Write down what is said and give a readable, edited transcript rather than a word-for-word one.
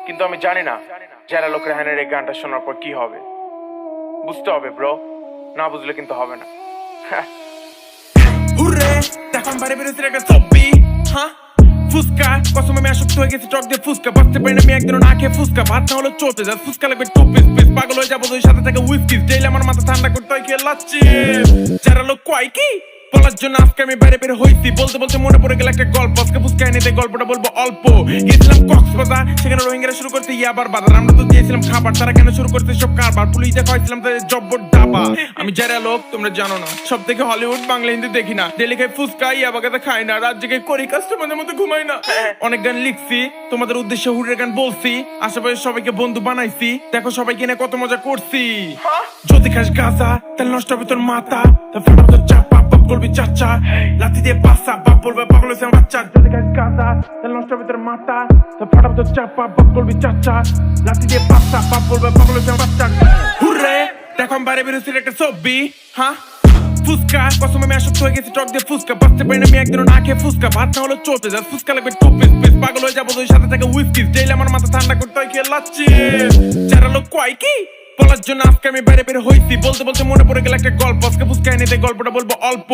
কিন্তু আমি জানি না যারা লোক রেহানের এই গানটা শোনার পর কি হবে। বুঝতে হবে ব্রো, না বুঝলে কিন্তু হবে না। হুররে দেখো আমি বাইরে বেরোছি একটা ছবি, হ্যাঁ ফুসকা কসম আমি আসক্ত হয়ে গেছি টক দিয়ে ফুসকা, বাঁচতে পারি না আমি একদিনও না খেয়ে ফুসকা, ভাত না হলো চলতে যা ফুসকা লাগবে টু পিস পিস, পাগল হয়ে যাবো ওই সাথে থেকে হুইস্কি, ডেইলি আমার মাথা ঠান্ডা করতে হয় খেয়ে লাচ্ছি। যারা লোক কয় কি বলার জন্য আজকে আমি বাইরে বের হইছি, বলতে বলতে মনে পড়ে গেল একটা গল্প, আজকে ফুসকা এনেতে গল্পটা বলবো অল্প। গেছিলাম কক্সবাজার, সেখানে রোহিঙ্গারা শুরু করতে ইয়াবার বাজার, আমরা তো দিয়েছিলাম খাবার, তারা কেন শুরু করতে সব কারবার, পুলিশ দেখাইছিলাম তাদের জব্বর ডাবা। আমি যারা লোক তোমরা জানো না, সব থেকে হলিউড বাংলা হিন্দি দেখি না, ডেলি খাই ফুসকা ইয়াবাগাতে খাই না, রাত জেগে করি কাজ তোমাদের মতো ঘুমাই না। অনেক গান লিখছি তোমাদের উদ্দেশ্যে, হুরের গান বলছি, আশেপাশে সবাইকে বন্ধু বানাইছি, দেখো সবাইকে নিয়ে কত মজা করছি। যদি খাস গাঁজা তাহলে নষ্ট হবে তোর মাথা, ফাটা তোর চাপা বাপ করবি চাচা, লাথি দিয়ে বাসা বাপ বলবে পাগল হয়েছে আমার বাচ্চা। যদি খাস গাঁজা তাহলে নষ্ট হবে তোর মাথা, ফাটা তোর চাপা বাপ করবি চাচা, লাথি দিয়ে বাসা বাপ বলবে পাগল হয়েছে আমার বাচ্চা। হুররে দেখো আমি বাইরে বেরোছি একটা ছবি, হ্যাঁ ফুসকা কসম আমি আসক্ত হয়ে গেছি টক দিয়ে ফুসকা, বাঁচতে পারি না আমি একদিনও না খেয়ে ফুসকা, ভাত না হলো চলতে যা ফুসকা লাগবে টু পিস পিস, পাগল হয়ে যাবো ওই সাথে থেকে হুইস্কি, ডেইলি আমার মাথা ঠান্ডা করতে হয় খেয়ে লাচ্ছি। যারা লোক কয় কি বলার জন্য আজকে আমি বাইরে বের হইছি, বলতে বলতে মনে পড়ে গেল একটা গল্প, আজকে ফুসকা এনেতে গল্পটা বলবো অল্প।